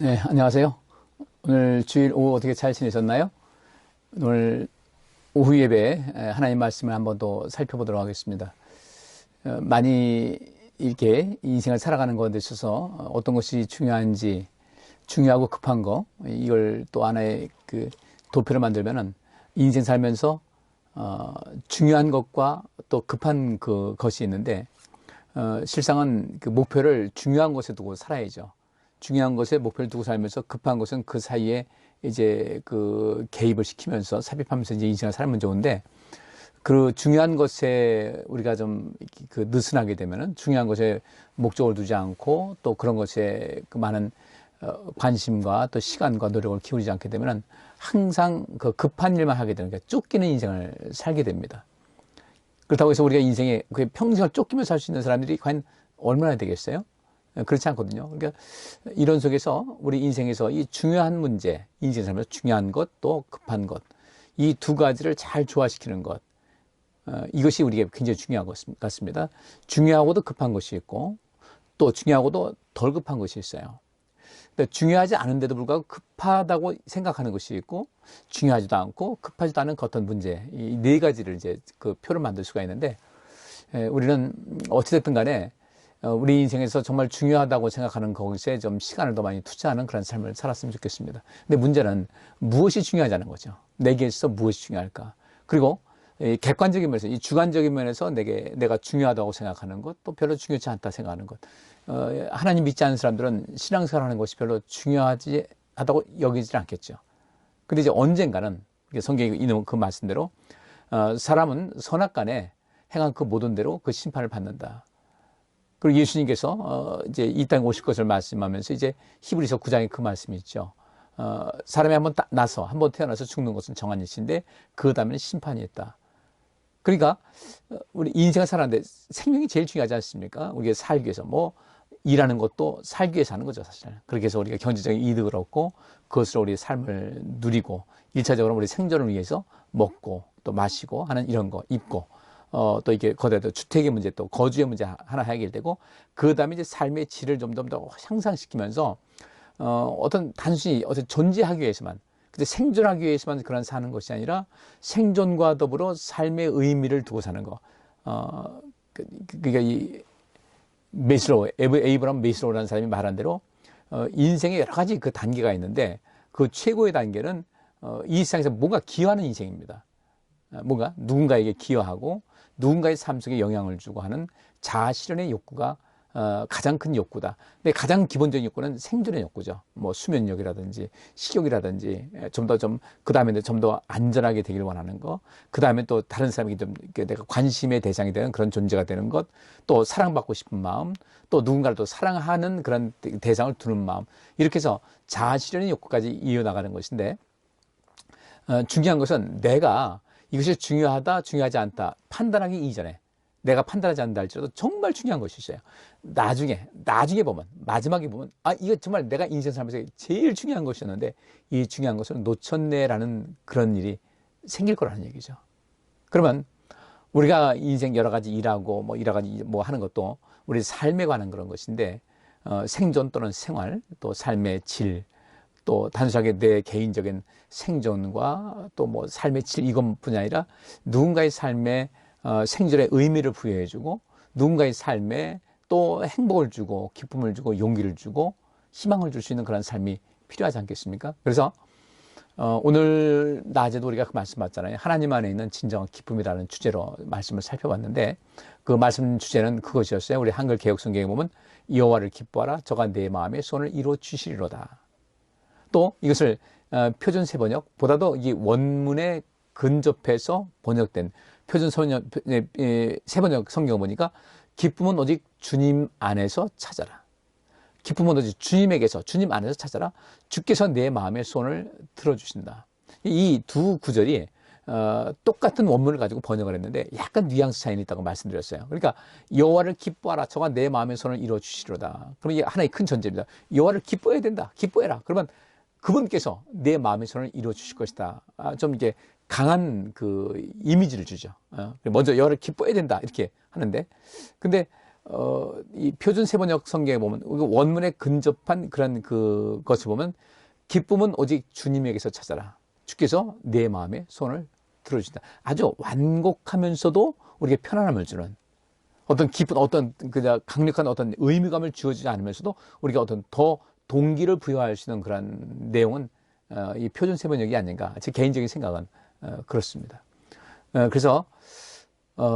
네, 안녕하세요. 오늘 주일 오후 어떻게 잘 지내셨나요? 오늘 오후 예배 하나님 말씀을 한번 더 살펴보도록 하겠습니다. 많이 이렇게 인생을 살아가는 것에 있어서 어떤 것이 중요한지, 중요하고 급한 거, 이걸 또 하나의 그 도표를 만들면은 인생 살면서 중요한 것과 또 급한 것이 있는데, 실상은 그 목표를 중요한 것에 두고 살아야죠. 중요한 것에 목표를 두고 살면서 급한 것은 그 사이에 이제 그 개입을 시키면서 삽입하면서 이제 인생을 살면 좋은데, 그 중요한 것에 우리가 좀 그 느슨하게 되면은 중요한 것에 목적을 두지 않고 또 그런 것에 그 많은 관심과 또 시간과 노력을 기울이지 않게 되면은 항상 그 급한 일만 하게 되는 게 쫓기는 인생을 살게 됩니다. 그렇다고 해서 우리가 인생에 그 평생을 쫓기며 살 수 있는 사람들이 과연 얼마나 되겠어요? 그렇지 않거든요. 그러니까 이런 속에서 우리 인생에서 이 중요한 문제, 인생 살면서 중요한 것, 또 급한 것, 이 두 가지를 잘 조화시키는 것, 이것이 우리에게 굉장히 중요한 것 같습니다. 중요하고도 급한 것이 있고, 또 중요하고도 덜 급한 것이 있어요. 그러니까 중요하지 않은데도 불구하고 급하다고 생각하는 것이 있고, 중요하지도 않고 급하지도 않은 어떤 문제, 이 네 가지를 이제 그 표를 만들 수가 있는데, 우리는 어찌됐든 간에 우리 인생에서 정말 중요하다고 생각하는 것에 좀 시간을 더 많이 투자하는 그런 삶을 살았으면 좋겠습니다. 근데 문제는 무엇이 중요하자는 거죠. 내게 있어서 무엇이 중요할까? 그리고 이 객관적인 면에서, 이 주관적인 면에서 내가 중요하다고 생각하는 것, 또 별로 중요하지 않다 생각하는 것. 하나님 믿지 않는 사람들은 신앙생활 하는 것이 별로 중요하지 하다고 여기질 않겠죠. 근데 이제 언젠가는 성경이 있는 그 말씀대로 사람은 선악간에 행한 그 모든 대로 그 심판을 받는다. 그리고 예수님께서 이제 이 땅에 오실 것을 말씀하면서 이제 히브리서 9장에 그 말씀이 있죠. 사람이 한번 태어나서 죽는 것은 정한 일인데 그 다음에는 심판이 있다. 그러니까 우리 인생을 살아가는데 생명이 제일 중요하지 않습니까? 우리가 살기 위해서 뭐 일하는 것도 살기 위해서 하는 거죠, 사실. 그렇게 해서 우리가 경제적인 이득을 얻고 그것으로 우리의 삶을 누리고 1차적으로 우리 생존을 위해서 먹고 또 마시고 하는 이런 거, 입고 또 이게 거기다 주택의 문제 또 거주의 문제 하나 해결되고 그 다음에 이제 삶의 질을 좀 더 향상시키면서 어떤 단순히 존재하기 위해서만 근데 생존하기 위해서만 그런 사는 것이 아니라 생존과 더불어 삶의 의미를 두고 사는 거. 그러니까 이 에이브람 메슬로우라는 사람이 말한 대로 인생에 여러 가지 그 단계가 있는데 그 최고의 단계는 이 세상에서 뭔가 기여하는 인생입니다. 뭔가 누군가에게 기여하고 누군가의 삶 속에 영향을 주고 하는 자아 실현의 욕구가 가장 큰 욕구다. 근데 가장 기본적인 욕구는 생존의 욕구죠. 뭐 수면력이라든지 식욕이라든지 그 다음에 좀 더 안전하게 되길 원하는 거. 그 다음에 또 다른 사람에게 좀 내가 관심의 대상이 되는 그런 존재가 되는 것. 또 사랑받고 싶은 마음. 또 누군가를 또 사랑하는 그런 대상을 두는 마음. 이렇게 해서 자아 실현의 욕구까지 이어나가는 것인데 중요한 것은 내가 이것이 중요하다, 중요하지 않다 판단하기 이전에 내가 판단하지 않는다 할지라도 정말 중요한 것이 있어요. 나중에 보면, 마지막에 보면, 이거 정말 내가 인생 살면서 제일 중요한 것이었는데 이 중요한 것을 놓쳤네라는 그런 일이 생길 거라는 얘기죠. 그러면 우리가 인생 여러 가지 일하고 여러 가지 하는 것도 우리 삶에 관한 그런 것인데 생존 또는 생활, 또 삶의 질, 또 단순하게 내 개인적인 생존과 또 삶의 질 이것뿐이 아니라 누군가의 삶에 생존의 의미를 부여해주고 누군가의 삶에 또 행복을 주고 기쁨을 주고 용기를 주고 희망을 줄 수 있는 그런 삶이 필요하지 않겠습니까? 그래서 오늘 낮에도 우리가 그 말씀 봤잖아요. 하나님 안에 있는 진정한 기쁨이라는 주제로 말씀을 살펴봤는데 그 말씀 주제는 그것이었어요. 우리 한글 개역 성경에 보면 여호와를 기뻐하라 저가 내 마음의 소원을 이루어 주시리로다. 또 이것을 표준 세번역보다도 이 원문에 근접해서 번역된 표준 세번역 성경을 보니까 기쁨은 오직 주님 안에서 찾아라. 기쁨은 오직 주님에게서, 주님 안에서 찾아라. 주께서 내 마음의 소원을 들어주신다. 이 두 구절이 똑같은 원문을 가지고 번역을 했는데 약간 뉘앙스 차이는 있다고 말씀드렸어요. 그러니까 여호와를 기뻐하라. 저가 내 마음의 소원을 이루어 주시리로다. 그럼 이게 하나의 큰 전제입니다. 여호와를 기뻐해야 된다. 기뻐해라. 그러면 그분께서 내 마음의 소원을 이루어 주실 것이다. 좀 이게 강한 그 이미지를 주죠. 먼저 여호와를 기뻐해야 된다. 이렇게 하는데 근데 이 표준 세번역 성경에 보면 원문에 근접한 그런 그것을 보면 기쁨은 오직 주님에게서 찾아라. 주께서 내 마음에 손을 들어주신다. 아주 완곡하면서도 우리에게 편안함을 주는 어떤 기쁜 어떤 그냥 강력한 어떤 의미감을 주어지지 않으면서도 우리가 어떤 더 동기를 부여할 수 있는 그런 내용은 이 표준 세번역이 아닌가. 제 개인적인 생각은 그렇습니다. 그래서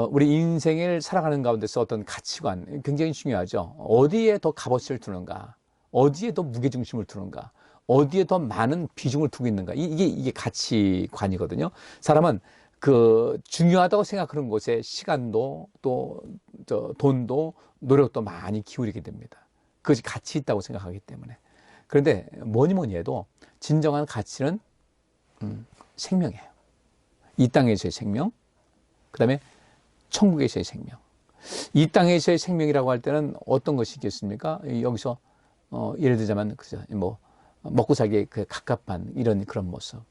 우리 인생을 살아가는 가운데서 어떤 가치관 굉장히 중요하죠. 어디에 더 값어치를 두는가, 어디에 더 무게중심을 두는가, 어디에 더 많은 비중을 두고 있는가. 이게 가치관이거든요. 사람은 그 중요하다고 생각하는 곳에 시간도 또 돈도 노력도 많이 기울이게 됩니다. 그것이 가치 있다고 생각하기 때문에. 그런데 뭐니 해도 진정한 가치는 생명이에요. 이 땅에서의 생명, 그 다음에 천국에서의 생명. 이 땅에서의 생명이라고 할 때는 어떤 것이 있겠습니까? 여기서 예를 들자면 뭐 먹고 살기에 그 갑갑한 이런 그런 모습.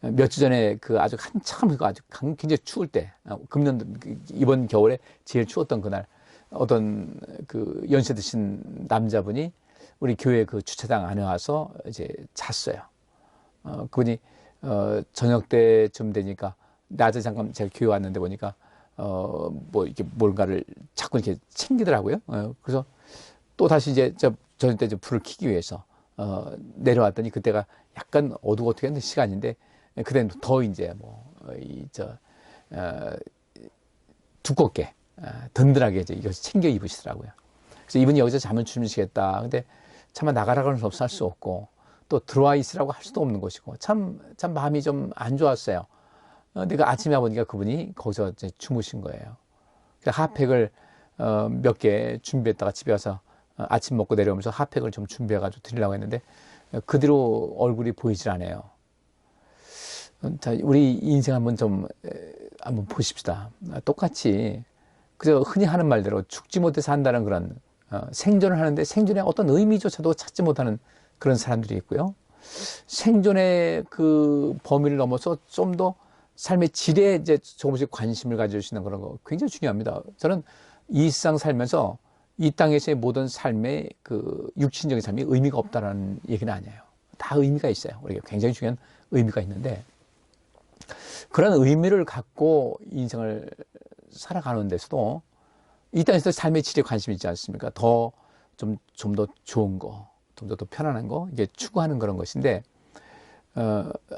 몇 주 전에 그 아주 한참 아주 굉장히 추울 때, 금년 이번 겨울에 제일 추웠던 그날 어떤 그 연세 드신 남자분이 우리 교회 그 주차장 안에 와서 이제 잤어요. 그분이 저녁 때쯤 되니까 낮에 잠깐 제가 교회 왔는데 보니까 뭐 이렇게 뭔가를 자꾸 이렇게 챙기더라고요. 그래서 또 다시 이제 저녁 때 불을 켜기 위해서 내려왔더니 그때가 약간 어둑어둑한 시간인데 그때는 더 이제 두껍게 든든하게 이제 이것을 챙겨 입으시더라고요. 그래서 이분이 여기서 잠을 주무시겠다. 근데 차마 나가라고는 할 수 없고 또 들어와 있으라고 할 수도 없는 것이고 참 마음이 좀 안 좋았어요. 근데 그 아침에 보니까 그분이 거기서 이제 주무신 거예요. 그래서 핫팩을 몇 개 준비했다가 집에 와서 아침 먹고 내려오면서 핫팩을 좀 준비해가지고 드리려고 했는데 그대로 얼굴이 보이질 않아요. 자, 우리 인생 한번 보십시다. 똑같이 그저 흔히 하는 말대로 죽지 못해서 한다는 그런 생존을 하는데 생존의 어떤 의미조차도 찾지 못하는 그런 사람들이 있고요. 생존의 그 범위를 넘어서 좀 더 삶의 질에 이제 조금씩 관심을 가져주시는 그런 거 굉장히 중요합니다. 저는 이 세상 살면서 이 땅에서의 모든 삶의 그 육신적인 삶이 의미가 없다라는 얘기는 아니에요. 다 의미가 있어요. 우리가 굉장히 중요한 의미가 있는데 그런 의미를 갖고 인생을 살아가는 데서도 이 땅에서 삶의 질에 관심이 있지 않습니까? 좀 더 좋은 거, 좀 더 편안한 거, 이게 추구하는 그런 것인데,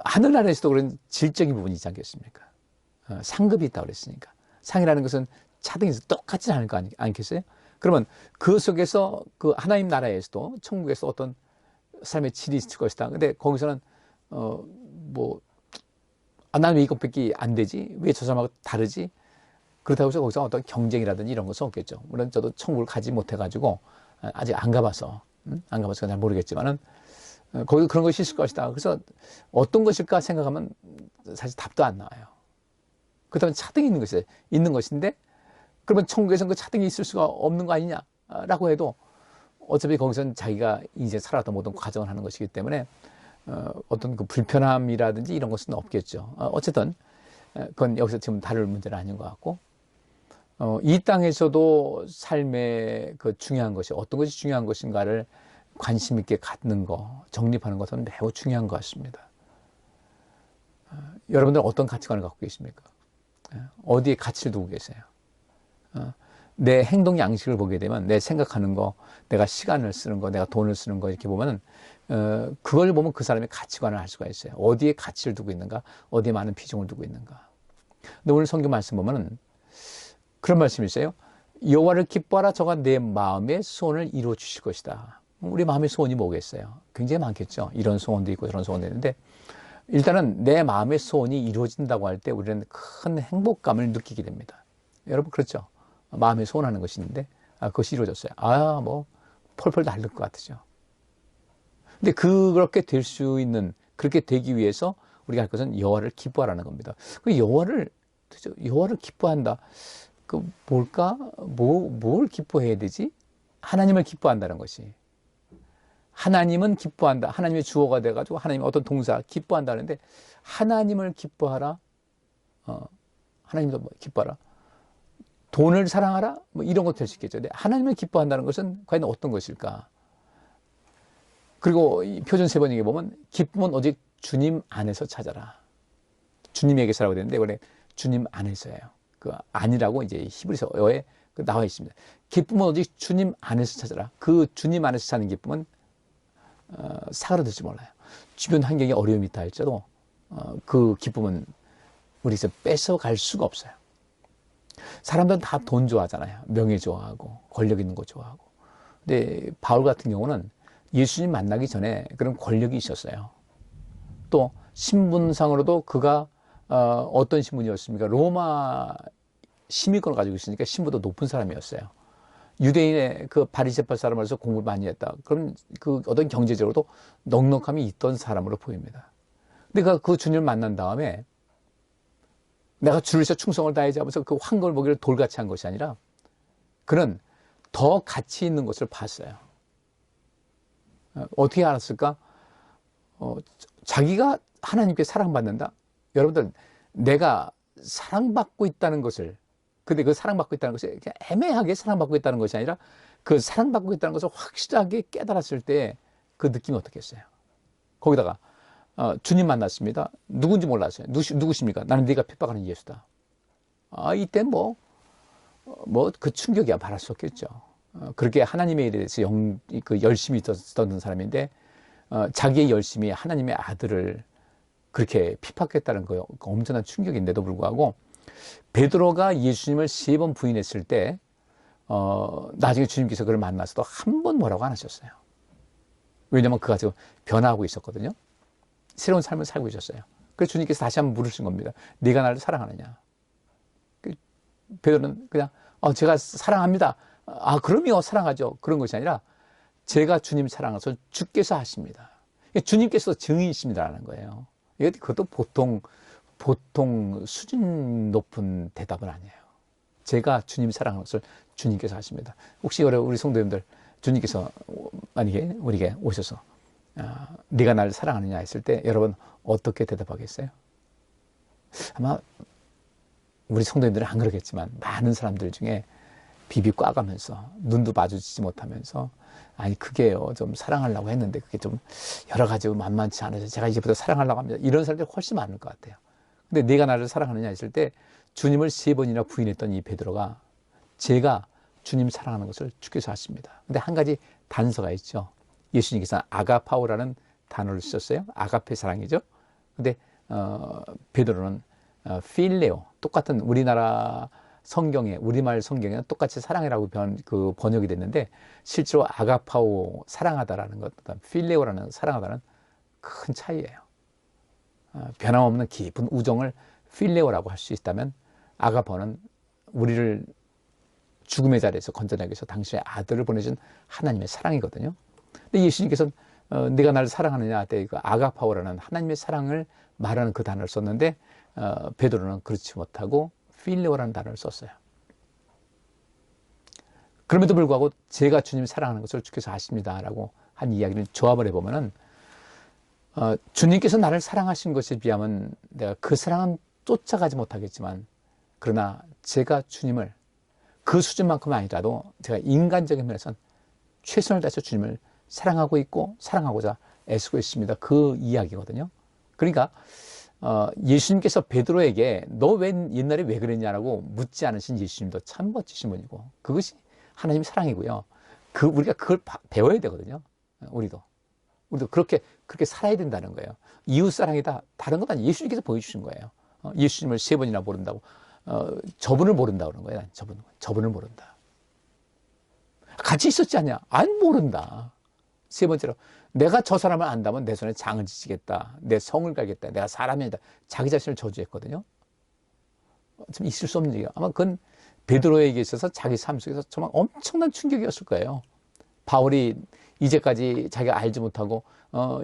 하늘나라에서도 그런 질적인 부분이 있지 않겠습니까? 상급이 있다고 그랬으니까. 상이라는 것은 차등에서 똑같지 않을 거 아니겠어요? 그러면 그 속에서 그 하나님 나라에서도 천국에서 어떤 삶의 질이 있을 것이다. 근데 거기서는, 나는 왜 이것밖에 안 되지? 왜 저 사람하고 다르지? 그렇다고 해서 거기서 어떤 경쟁이라든지 이런 것은 없겠죠. 물론 저도 천국을 가지 못해가지고, 아직 안 가봐서 잘 모르겠지만은, 거기 그런 것이 있을 것이다. 그래서 어떤 것일까 생각하면 사실 답도 안 나와요. 그 다음에 차등이 있는 것인데, 그러면 천국에서는 그 차등이 있을 수가 없는 거 아니냐라고 해도 어차피 거기서는 자기가 인생 살아왔던 모든 과정을 하는 것이기 때문에 어떤 그 불편함이라든지 이런 것은 없겠죠. 어쨌든 그건 여기서 지금 다룰 문제는 아닌 것 같고 이 땅에서도 삶의 그 중요한 것이 어떤 것이 중요한 것인가를 관심 있게 갖는 거, 정립하는 것은 매우 중요한 것 같습니다. 여러분들은 어떤 가치관을 갖고 계십니까? 어디에 가치를 두고 계세요? 내 행동 양식을 보게 되면 내 생각하는 거, 내가 시간을 쓰는 거, 내가 돈을 쓰는 거 이렇게 보면은 그걸 보면 그 사람의 가치관을 알 수가 있어요. 어디에 가치를 두고 있는가, 어디에 많은 비중을 두고 있는가. 근데 오늘 성경 말씀 보면은 그런 말씀이 있어요. 여호와를 기뻐하라 저가 내 마음의 소원을 이루어 주실 것이다. 우리 마음의 소원이 뭐겠어요? 굉장히 많겠죠. 이런 소원도 있고 저런 소원도 있는데 일단은 내 마음의 소원이 이루어진다고 할 때 우리는 큰 행복감을 느끼게 됩니다. 여러분 그렇죠? 마음에 소원하는 것이 있는데 그것이 이루어졌어요. 펄펄 날릴 것 같으죠. 근데 그렇게 될 수 있는 그렇게 되기 위해서 우리가 할 것은 여호와를 기뻐하라는 겁니다. 그 여호와를 기뻐한다. 그 뭘까? 뭘 기뻐해야 되지? 하나님을 기뻐한다는 것이. 하나님은 기뻐한다. 하나님의 주어가 돼가지고 하나님 어떤 동사 기뻐한다는데 하나님을 기뻐하라. 하나님도 기뻐하라. 돈을 사랑하라? 뭐 이런 것도 될 수 있겠죠. 근데 하나님을 기뻐한다는 것은 과연 어떤 것일까? 그리고 이 표준 세 번역에 보면 기쁨은 오직 주님 안에서 찾아라. 주님에게서라고 되는데 원래 주님 안에서예요. 그 안이라고 이제 히브리서에 나와 있습니다. 기쁨은 오직 주님 안에서 찾아라. 그 주님 안에서 찾는 기쁨은 사그라들지 몰라요. 주변 환경에 어려움이 있다 할지라도 그 기쁨은 우리에서 뺏어갈 수가 없어요. 사람들은 다 돈 좋아하잖아요. 명예 좋아하고 권력 있는 거 좋아하고. 근데 바울 같은 경우는 예수님 만나기 전에 그런 권력이 있었어요. 또 신분상으로도 그가 어떤 신분이었습니까? 로마 시민권을 가지고 있으니까 신분도 높은 사람이었어요. 유대인의 그 바리새파 사람으로서 공부를 많이 했다. 그럼 그 어떤 경제적으로도 넉넉함이 있던 사람으로 보입니다. 근데 그 주님을 만난 다음에 내가 주를 위해서 충성을 다해야지 하면서 그 황금을 보기를 돌같이 한 것이 아니라 그는 더 가치 있는 것을 봤어요. 어떻게 알았을까? 자기가 하나님께 사랑받는다? 여러분들, 내가 사랑받고 있다는 것을, 근데 그 사랑받고 있다는 것이 그냥 애매하게 사랑받고 있다는 것이 아니라 그 사랑받고 있다는 것을 확실하게 깨달았을 때 그 느낌이 어떻겠어요? 거기다가 주님 만났습니다. 누군지 몰랐어요. 누구십니까? 나는 네가 핍박하는 예수다. 이때 그 충격이야 말할 수 없겠죠. 그렇게 하나님의 일에 대해서 열심히 있었던 사람인데 자기의 열심이 하나님의 아들을 그렇게 핍박했다는 거 엄청난 충격인데도 불구하고 베드로가 예수님을 3번 부인했을 때 나중에 주님께서 그를 만나서도 한 번 뭐라고 안 하셨어요. 왜냐하면 그가 지금 변화하고 있었거든요. 새로운 삶을 살고 있었어요. 그래서 주님께서 다시 한번 물으신 겁니다. 네가 나를 사랑하느냐? 베드로는 그냥 제가 사랑합니다. 그럼요, 사랑하죠. 그런 것이 아니라 제가 주님 사랑해서 주께서 하십니다. 주님께서 증인이십니다라는 거예요. 그것도 보통 수준 높은 대답은 아니에요. 제가 주님 사랑하는 것을 주님께서 하십니다. 혹시 우리 성도님들 주님께서 만약에 우리에게 오셔서 네가 나를 사랑하느냐 했을 때 여러분 어떻게 대답하겠어요? 아마 우리 성도님들은 안 그러겠지만 많은 사람들 중에 비비 꽈가면서 눈도 마주치지 못하면서 그게요 좀 사랑하려고 했는데 그게 좀 여러 가지 만만치 않아서 제가 이제부터 사랑하려고 합니다. 이런 사람들이 훨씬 많을 것 같아요. 근데 네가 나를 사랑하느냐 했을 때 주님을 3번이나 부인했던 이 베드로가 제가 주님 사랑하는 것을 주께서 아십니다. 근데 한 가지 단서가 있죠. 예수님께서 아가파오라는 단어를 쓰셨어요. 아가페 사랑이죠. 근데 베드로는 필레오, 똑같은 우리나라 성경에, 우리말 성경에는 똑같이 사랑이라고 번역이 됐는데 실제로 아가파오, 사랑하다라는 것, 필레오라는 사랑하다는 큰 차이예요. 변함없는 깊은 우정을 필레오라고 할 수 있다면 아가파오는 우리를 죽음의 자리에서 건져내기 위해서 당신의 아들을 보내준 하나님의 사랑이거든요. 근데 예수님께서는 네가 나를 사랑하느냐 할 때 그 아가파오라는 하나님의 사랑을 말하는 그 단어를 썼는데 베드로는 그렇지 못하고 필레오라는 단어를 썼어요. 그럼에도 불구하고 제가 주님 사랑하는 것을 주께서 아십니다라고 한 이야기를 조합을 해보면은 주님께서 나를 사랑하신 것에 비하면 내가 그 사랑은 쫓아가지 못하겠지만 그러나 제가 주님을 그 수준만큼은 아니라도 제가 인간적인 면에서는 최선을 다해서 주님을 사랑하고 있고 사랑하고자 애쓰고 있습니다. 그 이야기거든요. 그러니까 예수님께서 베드로에게 너 옛날에 왜 그랬냐라고 묻지 않으신 예수님도 참 멋지신 분이고 그것이 하나님의 사랑이고요. 우리가 그걸 배워야 되거든요. 우리도 그렇게 살아야 된다는 거예요. 이웃 사랑이다. 다른 것 아니에요. 예수님께서 보여주신 거예요. 예수님을 3번이나 모른다고 저분을 모른다 그러는 거예요. 저분을 모른다. 같이 있었지 않냐? 모른다. 3번째로 내가 저 사람을 안다면 내 손에 장을 지지겠다. 내 성을 갈겠다. 내가 사람이 아니다. 자기 자신을 저주했거든요. 좀 있을 수 없는 얘기예요. 아마 그건 베드로에게 있어서 자기 삶 속에서 정말 엄청난 충격이었을 거예요. 바울이 이제까지 자기가 알지 못하고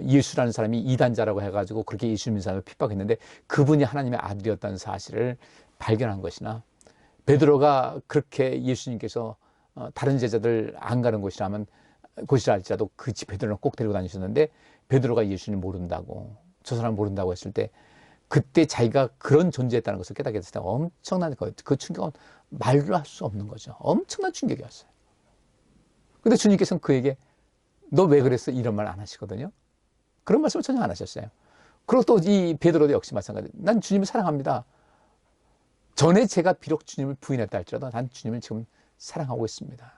예수라는 사람이 이단자라고 해가지고 그렇게 예수 믿는 사람을 핍박했는데 그분이 하나님의 아들이었다는 사실을 발견한 것이나 베드로가 그렇게 예수님께서 다른 제자들 안 가는 곳이라 할지라도 그 집 베드로는 꼭 데리고 다니셨는데 베드로가 예수님 모른다고 저 사람 모른다고 했을 때 그때 자기가 그런 존재였다는 것을 깨닫게 됐을 때 엄청난 그 충격은 말로 할 수 없는 거죠. 엄청난 충격이었어요. 근데 주님께서는 그에게 너 왜 그랬어? 이런 말 안 하시거든요. 그런 말씀을 전혀 안 하셨어요. 그리고 또 이 베드로도 역시 마찬가지. 난 주님을 사랑합니다. 전에 제가 비록 주님을 부인했다 할지라도 난 주님을 지금 사랑하고 있습니다.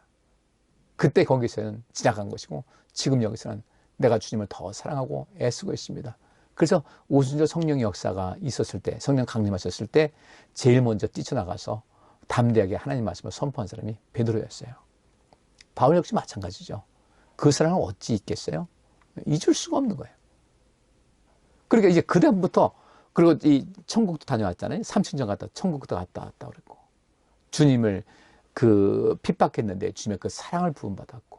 그때 거기서는 지나간 것이고 지금 여기서는 내가 주님을 더 사랑하고 애쓰고 있습니다. 그래서 오순절 성령의 역사가 있었을 때, 성령 강림하셨을 때 제일 먼저 뛰쳐나가서 담대하게 하나님 말씀을 선포한 사람이 베드로였어요. 바울 역시 마찬가지죠. 그 사랑을 어찌 잊겠어요? 잊을 수가 없는 거예요. 그러니까 이제 그 다음부터, 그리고 이 천국도 다녀왔잖아요. 3층전 갔다 천국도 갔다 왔다 그랬고, 주님을 핍박했는데 주님의 그 사랑을 부음받았고,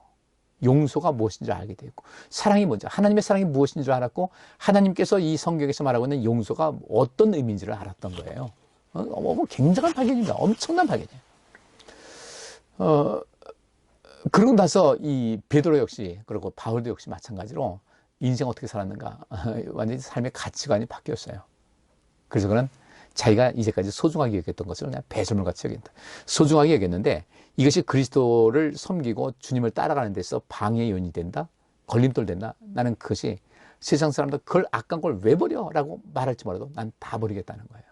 용서가 무엇인 줄 알게 되고, 사랑이 뭔지, 하나님의 사랑이 무엇인 줄 알았고, 하나님께서 이 성경에서 말하고 있는 용서가 어떤 의미인지를 알았던 거예요. 굉장한 발견입니다. 엄청난 발견이에요. 그러고 나서 이 베드로 역시, 그리고 바울도 역시 마찬가지로 인생 어떻게 살았는가, 완전히 삶의 가치관이 바뀌었어요. 그래서 그는 자기가 이제까지 소중하게 여겼던 것을 그냥 배설물같이 여긴다. 소중하게 여겼는데 이것이 그리스도를 섬기고 주님을 따라가는 데서 방해의 요인이 된다? 걸림돌 된다? 나는 그것이 세상 사람들 그걸 악한 걸 왜 버려? 라고 말할지 몰라도 난 다 버리겠다는 거예요.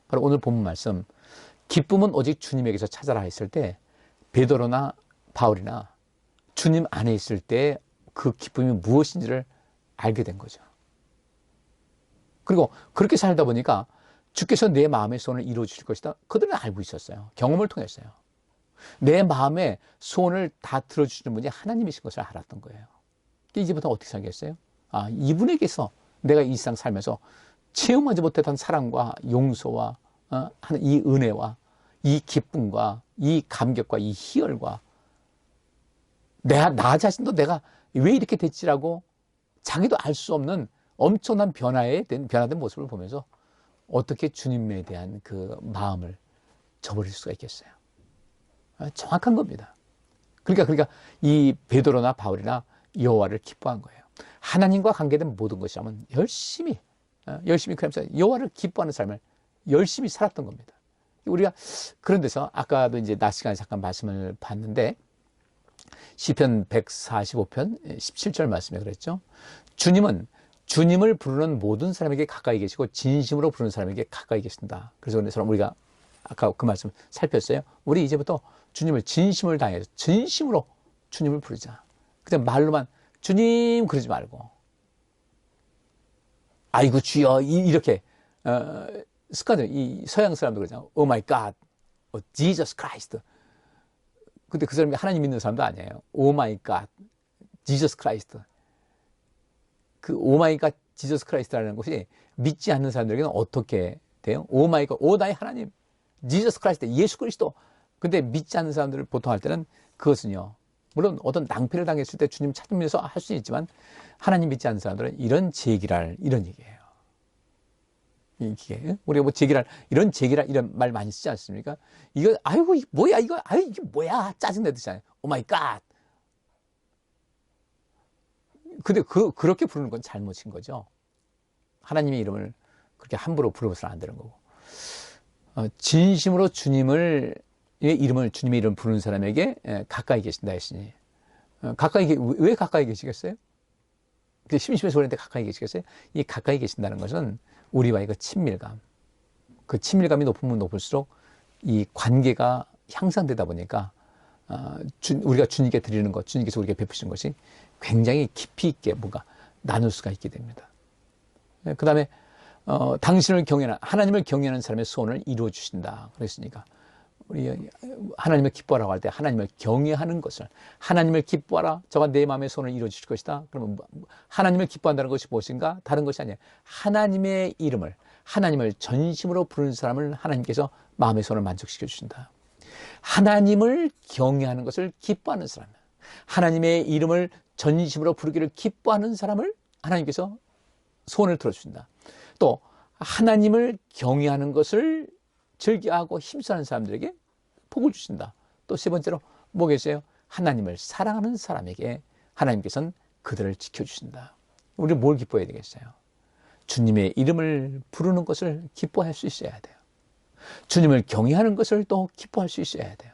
바로 오늘 본문 말씀, 기쁨은 오직 주님에게서 찾아라 했을 때 베드로나 바울이나 주님 안에 있을 때 그 기쁨이 무엇인지를 알게 된 거죠. 그리고 그렇게 살다 보니까 주께서 내 마음의 소원을 이루어 주실 것이다. 그들은 알고 있었어요. 경험을 통했어요. 내 마음의 소원을 다 들어주시는 분이 하나님이신 것을 알았던 거예요. 이제부터 어떻게 살겠어요? 이분에게서 내가 이 세상 살면서 체험하지 못했던 사랑과 용서와 이 은혜와 이 기쁨과 이 감격과 이 희열과 나 자신도 내가 왜 이렇게 됐지라고 자기도 알 수 없는 엄청난 변화된 모습을 보면서 어떻게 주님에 대한 그 마음을 저버릴 수가 있겠어요? 정확한 겁니다. 그러니까 이 베드로나 바울이나 여호와를 기뻐한 거예요. 하나님과 관계된 모든 것이라면 열심히 그러면서 여호와를 기뻐하는 삶을 열심히 살았던 겁니다. 우리가 그런 데서 아까도 이제 낮 시간에 잠깐 말씀을 봤는데 시편 145편 17절 말씀에 그랬죠. 주님은 주님을 부르는 모든 사람에게 가까이 계시고 진심으로 부르는 사람에게 가까이 계신다. 그래서 우리가 아까 그 말씀 살폈어요. 우리 이제부터 주님을 진심을 다해서 진심으로 주님을 부르자. 그냥 말로만 주님 그러지 말고 아이고 주여 이렇게 습관적으로 이 서양 사람들 그러잖아요. Oh my God, Jesus Christ. 근데 그 사람이 하나님 믿는 사람도 아니에요. Oh my God, Jesus Christ. 그 Oh my God, Jesus Christ라는 것이 믿지 않는 사람들에게는 어떻게 돼요? Oh my God, 나의 하나님, Jesus Christ, 예수 그리스도. 근데 믿지 않는 사람들을 보통 할 때는 그것은요. 물론 어떤 낭패를 당했을 때 주님 찾으면서 할 수 있지만 하나님 믿지 않는 사람들은 이런 제기랄 이런 얘기예요. 이게 우리가 뭐 제기랄 이런 말 많이 쓰지 않습니까? 이거 아이고 뭐야 이거 이게 뭐야 짜증 내듯이 오 마이 갓. 근데 그렇게 부르는 건 잘못인 거죠. 하나님의 이름을 그렇게 함부로 부르서는 안 되는 거고. 진심으로 주님의 이름을 부르는 사람에게 가까이 계신다 했으니 왜 가까이 계시겠어요? 심심해서 그랬는데 가까이 계시겠어요? 이 가까이 계신다는 것은 우리와의 그 친밀감, 그 친밀감이 높으면 높을수록 이 관계가 향상되다 보니까 우리가 주님께 드리는 것, 주님께서 우리에게 베푸시는 것이 굉장히 깊이 있게 뭔가 나눌 수가 있게 됩니다. 그 다음에 당신을 하나님을 경외하는 사람의 소원을 이루어 주신다 그랬으니까 우리 하나님을 기뻐하라고 할 때 하나님을 경외하는 것을 하나님을 기뻐하라 저가 내 마음의 소원을 이루어 주실 것이다. 그러면 하나님을 기뻐한다는 것이 무엇인가? 다른 것이 아니에요. 하나님의 이름을 하나님을 전심으로 부르는 사람을 하나님께서 마음의 소원을 만족시켜 주신다. 하나님을 경외하는 것을 기뻐하는 사람, 하나님의 이름을 전심으로 부르기를 기뻐하는 사람을 하나님께서 소원을 들어주신다. 또 하나님을 경외하는 것을 즐겨하고 힘쓰는 사람들에게 복을 주신다. 또 세 번째로 뭐겠어요? 하나님을 사랑하는 사람에게 하나님께서는 그들을 지켜주신다. 우리는 뭘 기뻐해야 되겠어요? 주님의 이름을 부르는 것을 기뻐할 수 있어야 돼요. 주님을 경외하는 것을 또 기뻐할 수 있어야 돼요.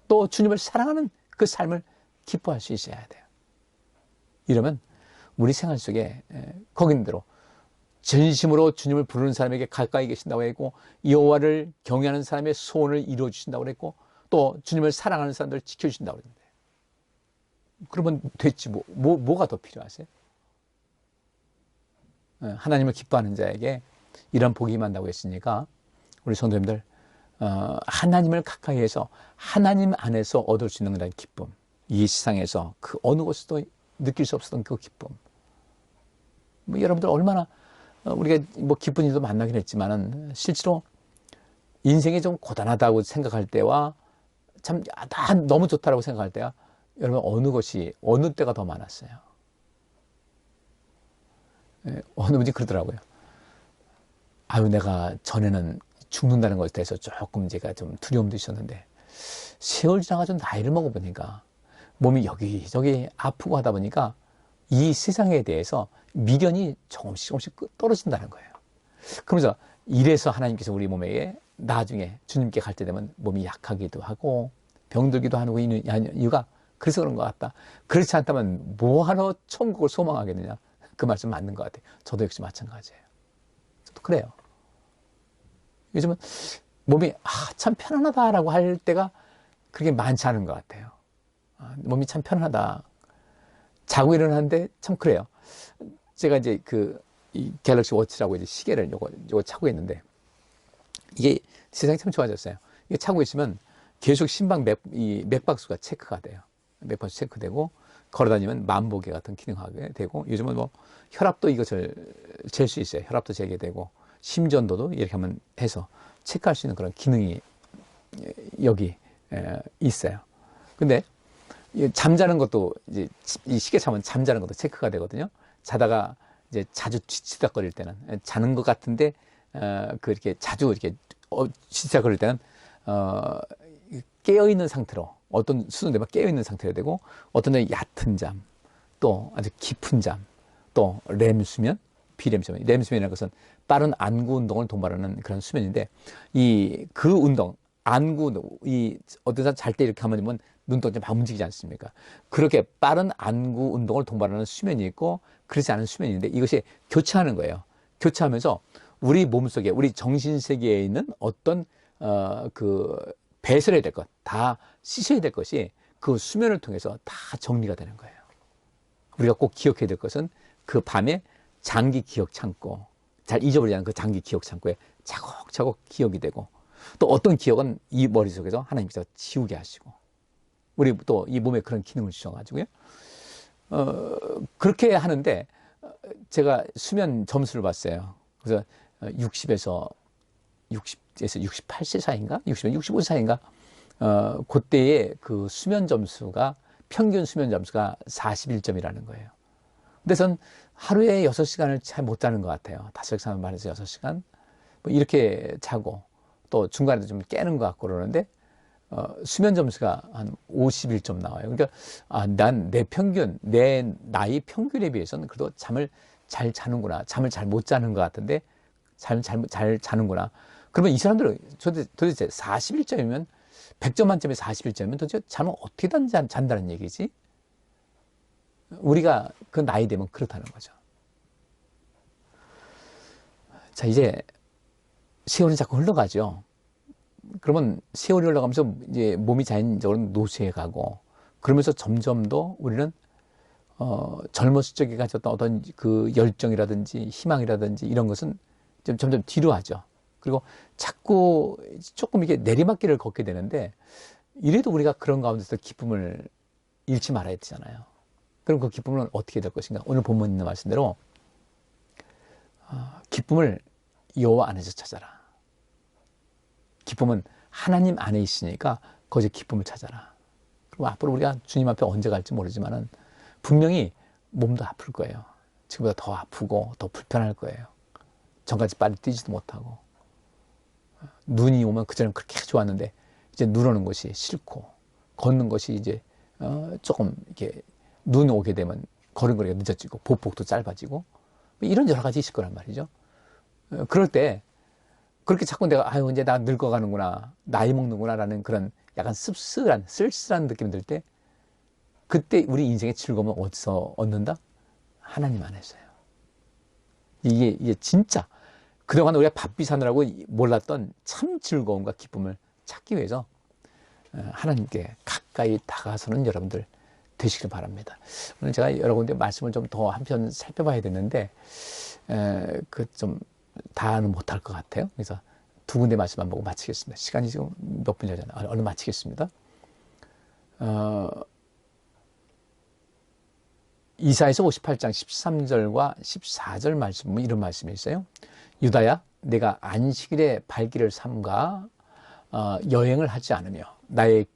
또 주님을 사랑하는 그 삶을 기뻐할 수 있어야 돼요. 이러면 우리 생활 속에 거기 있는 대로 진심으로 주님을 부르는 사람에게 가까이 계신다고 했고, 여호와를 경외하는 사람의 소원을 이루어 주신다고 했고, 또 주님을 사랑하는 사람들을 지켜주신다고 했는데, 그러면 됐지. 뭐가 더 필요하세요? 하나님을 기뻐하는 자에게 이런 복이 임한다고 했으니까 우리 성도님들, 하나님을 가까이 해서 하나님 안에서 얻을 수 있는 그런 기쁨, 이 세상에서 그 어느 곳에서도 느낄 수 없었던 그 기쁨. 여러분들 얼마나 우리가 기쁜 일도 만나긴 했지만은 실제로 인생이 좀 고단하다고 생각할 때와 참 너무 좋다라고 생각할 때와 여러분 어느 때가 더 많았어요? 어느 분이 그러더라고요. 아유, 내가 전에는 죽는다는 것에 대해서 조금 제가 좀 두려움도 있었는데 세월 지나가지고 나이를 먹어보니까 몸이 여기저기 아프고 하다 보니까 이 세상에 대해서 미련이 조금씩 떨어진다는 거예요. 그러면서 이래서 하나님께서 우리 몸에 나중에 주님께 갈 때 되면 몸이 약하기도 하고 병들기도 하고 있는 이유가 그래서 그런 것 같다. 그렇지 않다면 뭐하러 천국을 소망하겠느냐. 그 말씀 맞는 것 같아요. 저도 역시 마찬가지예요. 저도 그래요. 요즘은 몸이 참 편안하다라고 할 때가 그렇게 많지 않은 것 같아요. 몸이 참 편하다. 자고 일어나는데 참 그래요. 제가 이제 이 갤럭시 워치라고 이제 시계를 요거 차고 있는데, 이게 세상이 참 좋아졌어요. 이게 차고 있으면 계속 심박 맥박수가 체크가 돼요. 맥박수 체크되고, 걸어다니면 만보계 같은 기능하게 되고, 요즘은 혈압도 이것을 잴 수 있어요. 혈압도 재게 되고, 심전도도 이렇게 하면 해서 체크할 수 있는 그런 기능이 여기 있어요. 근데 잠자는 것도 이제 이 시계 차면 잠자는 것도 체크가 되거든요. 자다가 이제 자주 뒤치다거릴 때는, 자는 것 같은데 이렇게 자주 이렇게 뒤치다거릴 때는 깨어 있는 상태로, 어떤 수준 되면 깨어 있는 상태가 되고, 어떤 데 얕은 잠, 또 아주 깊은 잠, 또 렘 수면, 비렘 수면. 렘 수면이라는 것은 빠른 안구 운동을 동반하는 그런 수면인데, 그 운동, 안구, 어떤 사람 잘 때 이렇게 하면 눈동자 막 움직이지 않습니까? 그렇게 빠른 안구 운동을 동반하는 수면이 있고, 그렇지 않은 수면이 있는데, 이것이 교차하는 거예요. 교차하면서 우리 몸속에, 우리 정신세계에 있는 어떤 배설해야 될 것, 다 씻어야 될 것이 그 수면을 통해서 다 정리가 되는 거예요. 우리가 꼭 기억해야 될 것은 그 밤에 장기 기억 창고, 잘 잊어버리지 않은 그 장기 기억 창고에 차곡차곡 기억이 되고, 또 어떤 기억은 이 머릿속에서 하나님께서 지우게 하시고, 우리 또 이 몸에 그런 기능을 주셔가지고요. 그렇게 하는데, 제가 수면 점수를 봤어요. 그래서 60에서 68세 사이인가? 60에서 65세 사이인가? 그때의 그 수면 점수가, 평균 수면 점수가 41점이라는 거예요. 근데 전 하루에 6시간을 잘 못 자는 것 같아요. 5시간 반에서 6시간. 이렇게 자고, 또 중간에도 좀 깨는 것 같고 그러는데, 수면 점수가 한 51점 나와요. 그러니까, 난 내 나이 평균에 비해서는 그래도 잠을 잘 자는구나. 잠을 잘 못 자는 것 같은데, 잘 자는구나. 그러면 이 사람들은 도대체 41점이면, 100점 만점에 41점이면 도대체 잠을 어떻게 잔다는 얘기지? 우리가 그 나이 되면 그렇다는 거죠. 자, 이제 세월이 자꾸 흘러가죠. 그러면 세월이 흘러가면서 이제 몸이 자연적으로 노쇠해 가고, 그러면서 점점 더 우리는 젊었을 적에 가졌던 어떤 그 열정이라든지 희망이라든지 이런 것은 좀 점점 뒤로 하죠. 그리고 자꾸 조금 이게 내리막길을 걷게 되는데, 이래도 우리가 그런 가운데서 기쁨을 잃지 말아야 되잖아요. 그럼 그 기쁨은 어떻게 될 것인가? 오늘 본문 있는 말씀대로 기쁨을 여호와 안에서 찾아라. 기쁨은 하나님 안에 있으니까 거기서 기쁨을 찾아라. 그리고 앞으로 우리가 주님 앞에 언제 갈지 모르지만은 분명히 몸도 아플 거예요. 지금보다 더 아프고 더 불편할 거예요. 전까지 빨리 뛰지도 못하고, 눈이 오면 그전엔 그렇게 좋았는데 이제 눈 오는 것이 싫고, 걷는 것이 이제 조금 이렇게 눈 오게 되면 걸음걸이가 늦어지고 보폭도 짧아지고, 이런 여러 가지 있을 거란 말이죠. 그럴 때 그렇게 자꾸 내가 아유 이제 나 늙어가는구나, 나이 먹는구나 라는 그런 약간 씁쓸한 쓸쓸한 느낌이 들 때 그때 우리 인생의 즐거움은 어디서 얻는다? 하나님 안에서요. 이게 진짜 그동안 우리가 바삐 사느라고 몰랐던 참 즐거움과 기쁨을 찾기 위해서 하나님께 가까이 다가서는 여러분들 되시길 바랍니다. 오늘 제가 여러 군데 말씀을 좀 더 한편 살펴봐야 되는데 그 좀 다는 못할 것 같아요. 그래서 두 군데 말씀만 보고 마치겠습니다. 시간이 지금 몇 분이잖아요. 얼른 마치겠습니다. 이사야서 58장 13절과 14절 말씀 보면 이런 말씀이 있어요. 유다야, 내가 안식일에 발길을 삼가 여행을 하지 않으며 나의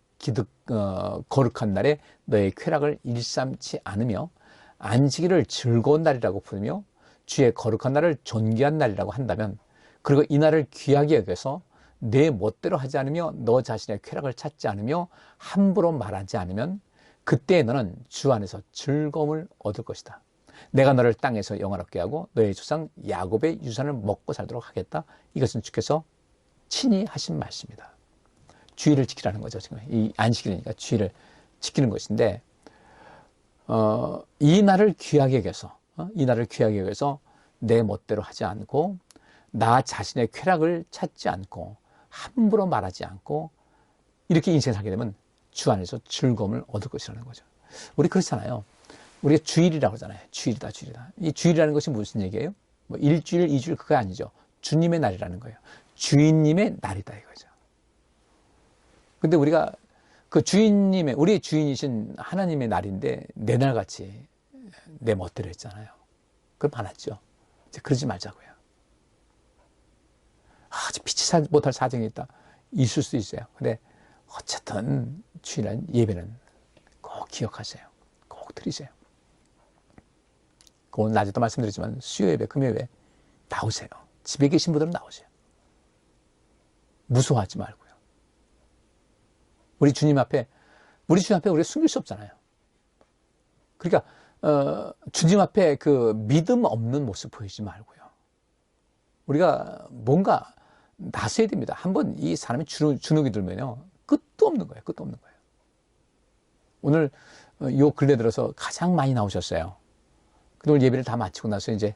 거룩한 날에 너의 쾌락을 일삼지 않으며 안식일을 즐거운 날이라고 부르며 주의 거룩한 날을 존귀한 날이라고 한다면, 그리고 이 날을 귀하게 여겨서 내 멋대로 하지 않으며 너 자신의 쾌락을 찾지 않으며 함부로 말하지 않으면 그때 너는 주 안에서 즐거움을 얻을 것이다. 내가 너를 땅에서 영화롭게 하고 너의 조상 야곱의 유산을 먹고 살도록 하겠다. 이것은 주께서 친히 하신 말씀이다. 주의를 지키라는 거죠. 지금 이 안식일이니까 주의를 지키는 것인데 이 날을 귀하게 여겨서 이 날을 귀하게 여겨서 내 멋대로 하지 않고 나 자신의 쾌락을 찾지 않고 함부로 말하지 않고 이렇게 인생을 살게 되면 주 안에서 즐거움을 얻을 것이라는 거죠. 우리 그렇잖아요. 우리가 주일이라고 하잖아요. 주일이다, 주일이다. 이 주일이라는 것이 무슨 얘기예요? 뭐 일주일, 이주일 그거 아니죠. 주님의 날이라는 거예요. 주인님의 날이다 이거죠. 근데 우리가 그 주인님의, 우리의 주인이신 하나님의 날인데 내 날같이 내 멋대로 했잖아요. 그럼 많았죠. 이제 그러지 말자고요. 아주 피치 못할 사정이 있다. 있을 수 있어요. 근데 어쨌든 주일날 예배는 꼭 기억하세요. 꼭 드리세요. 오늘 낮에도 말씀드렸지만 수요 예배, 금요 예배 나오세요. 집에 계신 분들은 나오세요. 무서워하지 말고요. 우리 주님 앞에 우리가 숨길 수 없잖아요. 그러니까 주님 앞에 그 믿음 없는 모습 보이지 말고요. 우리가 뭔가 나서야 됩니다. 한번 이 사람이 주눅이 들면요. 끝도 없는 거예요. 끝도 없는 거예요. 오늘 요 근래 들어서 가장 많이 나오셨어요. 오늘 예배를 다 마치고 나서 이제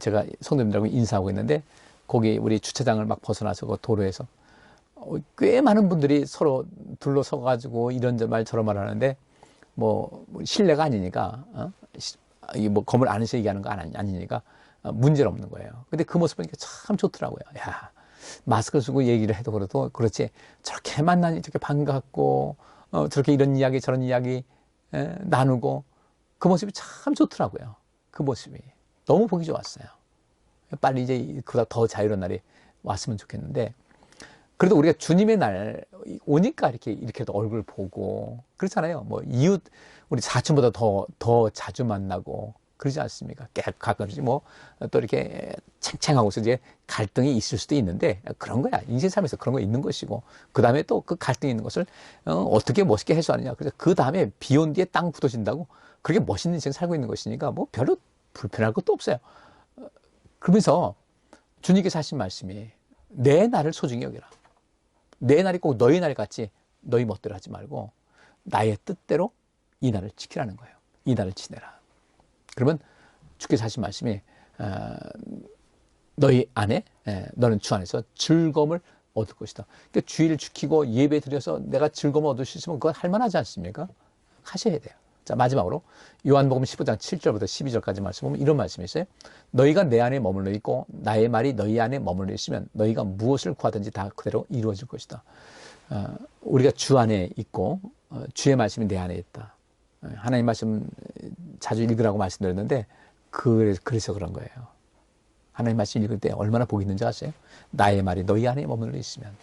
제가 성도님들하고 인사하고 있는데 거기 우리 주차장을 막 벗어나서 그 도로에서 꽤 많은 분들이 서로 둘러서가지고 이런 말 저런 말 하는데 뭐 실례가 아니니까 뭐 건물 안에서 얘기하는 거 아니니까 문제는 없는 거예요. 근데 그 모습 보니까 참 좋더라고요. 야, 마스크를 쓰고 얘기를 해도 그래도 그렇지 저렇게 만나니 저렇게 반갑고 저렇게 이런 이야기 저런 이야기 나누고 그 모습이 참 좋더라고요. 그 모습이 너무 보기 좋았어요. 빨리 이제 그보다 더 자유로운 날이 왔으면 좋겠는데 그래도 우리가 주님의 날 오니까 이렇게도 얼굴 보고 그렇잖아요. 뭐 이웃 우리 사촌보다 더 자주 만나고 그러지 않습니까? 가끔씩 뭐 또 이렇게 챙챙하고서 이제 갈등이 있을 수도 있는데 그런 거야. 인생 삶에서 그런 거 있는 것이고 그 다음에 또 그 갈등이 있는 것을 어떻게 멋있게 해소하느냐. 그래서 그 다음에 비 온 뒤에 땅 굳어진다고 그렇게 멋있는 인생 살고 있는 것이니까 뭐 별로 불편할 것도 없어요. 그러면서 주님께서 하신 말씀이 내 날을 소중히 여기라. 내 날이 꼭 너희 날 같이 너희 멋대로 하지 말고 나의 뜻대로 이 날을 지키라는 거예요. 이 날을 지내라. 그러면 주께서 하신 말씀이 너희 안에 너는 주 안에서 즐거움을 얻을 것이다. 그러니까 주의를 지키고 예배 드려서 내가 즐거움을 얻을 수 있으면 그건 할만하지 않습니까? 하셔야 돼요. 자, 마지막으로 요한복음 15장 7절부터 12절까지 말씀 보면 이런 말씀이 있어요. 너희가 내 안에 머물러 있고 나의 말이 너희 안에 머물러 있으면 너희가 무엇을 구하든지 다 그대로 이루어질 것이다. 우리가 주 안에 있고 주의 말씀이 내 안에 있다. 하나님 말씀 자주 읽으라고 말씀드렸는데 그래서 그런 거예요. 하나님 말씀 읽을 때 얼마나 복이 있는지 아세요? 나의 말이 너희 안에 머물러 있으면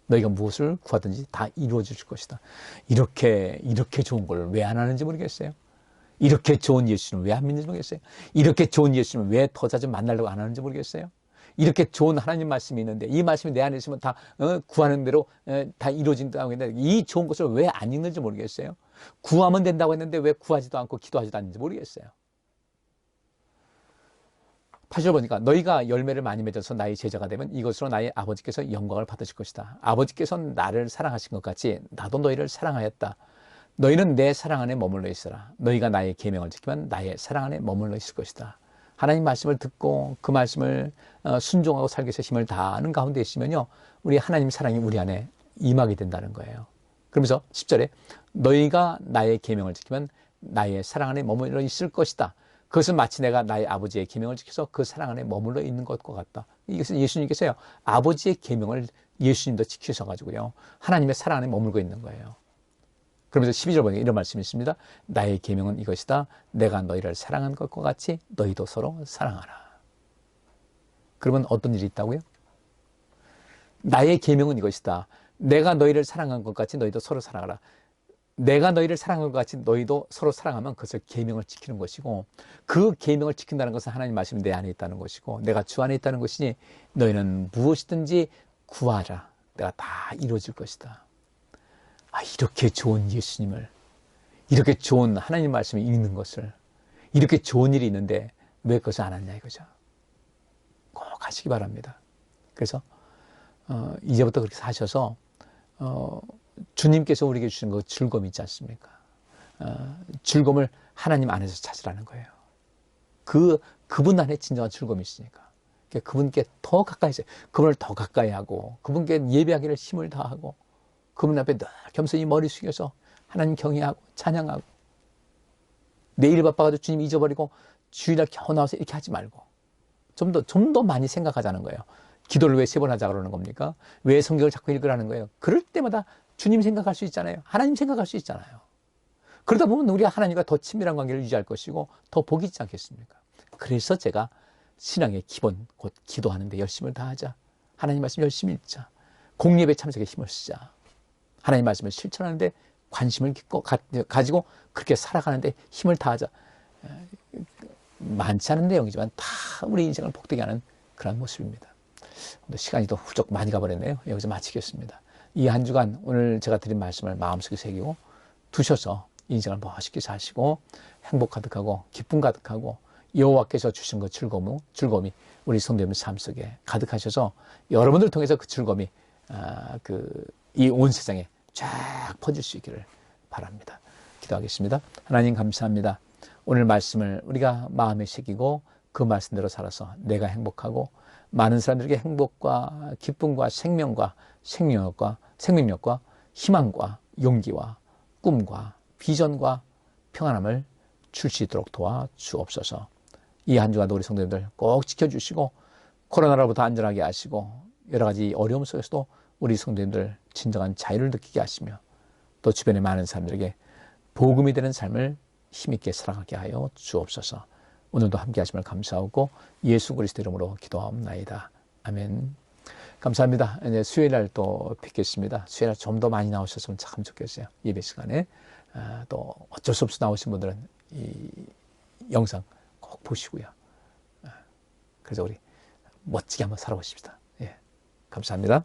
너희가 무엇을 구하든지 다 이루어질 것이다. 이렇게 좋은 걸 왜 안 하는지 모르겠어요. 이렇게 좋은 예수님을 왜 안 믿는지 모르겠어요. 이렇게 좋은 예수님을 왜 더 자주 만나려고 안 하는지 모르겠어요. 이렇게 좋은 하나님 말씀이 있는데 이 말씀이 내 안에 있으면 다 구하는 대로 다 이루어진다고 했는데 이 좋은 것을 왜 안 읽는지 모르겠어요. 구하면 된다고 했는데 왜 구하지도 않고 기도하지도 않는지 모르겠어요. 8절 보니까 너희가 열매를 많이 맺어서 나의 제자가 되면 이것으로 나의 아버지께서 영광을 받으실 것이다. 아버지께서 나를 사랑하신 것 같이 나도 너희를 사랑하였다. 너희는 내 사랑 안에 머물러 있어라. 너희가 나의 계명을 지키면 나의 사랑 안에 머물러 있을 것이다. 하나님 말씀을 듣고 그 말씀을 순종하고 살기 위해서 힘을 다하는 가운데 있으면요, 우리 하나님 사랑이 우리 안에 임하게 된다는 거예요. 그러면서 10절에 너희가 나의 계명을 지키면 나의 사랑 안에 머물러 있을 것이다. 그것은 마치 내가 나의 아버지의 계명을 지켜서 그 사랑 안에 머물러 있는 것과 같다. 이것은 예수님께서요, 아버지의 계명을 예수님도 지키셔가지고요, 하나님의 사랑 안에 머물고 있는 거예요. 그러면서 12절 보니까 이런 말씀이 있습니다. 나의 계명은 이것이다. 내가 너희를 사랑한 것과 같이 너희도 서로 사랑하라. 그러면 어떤 일이 있다고요? 나의 계명은 이것이다. 내가 너희를 사랑한 것 같이 너희도 서로 사랑하라. 내가 너희를 사랑한 것 같이 너희도 서로 사랑하면 그것을 계명을 지키는 것이고, 그 계명을 지킨다는 것은 하나님 말씀이 내 안에 있다는 것이고, 내가 주 안에 있다는 것이니 너희는 무엇이든지 구하라. 내가 다 이루어질 것이다. 이렇게 좋은 예수님을, 이렇게 좋은 하나님 말씀이 있는 것을, 이렇게 좋은 일이 있는데 왜 그것을 안 했냐 이거죠. 꼭 하시기 바랍니다. 그래서 이제부터 그렇게 사셔서 주님께서 우리에게 주신 그 즐거움이 있지 않습니까? 즐거움을 하나님 안에서 찾으라는 거예요. 그분 안에 진정한 즐거움이 있으니까. 그분께 더 가까이 있어요. 그분을 더 가까이 하고, 그분께 예배하기를 힘을 다하고, 그분 앞에 늘 겸손히 머리 숙여서 하나님 경외하고 찬양하고, 내일 바빠가지고 주님 잊어버리고 주일날 겨우 나와서 이렇게 하지 말고 좀 더 많이 생각하자는 거예요. 기도를 왜 3번 하자 그러는 겁니까? 왜 성경을 자꾸 읽으라는 거예요? 그럴 때마다 주님 생각할 수 있잖아요. 하나님 생각할 수 있잖아요. 그러다 보면 우리가 하나님과 더 친밀한 관계를 유지할 것이고 더 복이 있지 않겠습니까? 그래서 제가 신앙의 기본, 곧 기도하는데 열심을 다하자. 하나님 말씀 열심히 읽자. 공예배 참석에 힘을 쓰자. 하나님 말씀을 실천하는데 관심을 가지고 그렇게 살아가는데 힘을 다하자. 많지 않은 내용이지만 다 우리 인생을 복되게 하는 그런 모습입니다. 오늘 시간이 또 훌쩍 많이 가버렸네요. 여기서 마치겠습니다. 이 한 주간 오늘 제가 드린 말씀을 마음속에 새기고 두셔서 인생을 멋있게 사시고 행복 가득하고 기쁨 가득하고 여호와께서 주신 그 즐거움이 우리 성도님의 삶 속에 가득하셔서 여러분들을 통해서 그 즐거움이 이 온 세상에 쫙 퍼질 수 있기를 바랍니다. 기도하겠습니다. 하나님 감사합니다. 오늘 말씀을 우리가 마음에 새기고 그 말씀대로 살아서 내가 행복하고 많은 사람들에게 행복과 기쁨과 생명력과 희망과 용기와 꿈과 비전과 평안함을 줄 수 있도록 도와 주옵소서. 이 한 주간도 우리 성도님들 꼭 지켜주시고 코로나로부터 안전하게 하시고 여러 가지 어려움 속에서도 우리 성도님들 진정한 자유를 느끼게 하시며 또 주변의 많은 사람들에게 복음이 되는 삶을 힘있게 살아가게 하여 주옵소서. 오늘도 함께 하심을 감사하고 예수 그리스도 이름으로 기도하옵나이다. 아멘. 감사합니다. 이제 수요일날 또 뵙겠습니다. 수요일날 좀 더 많이 나오셨으면 참 좋겠어요. 예배 시간에. 또 어쩔 수 없이 나오신 분들은 이 영상 꼭 보시고요. 그래서 우리 멋지게 한번 살아보십시다. 예. 감사합니다.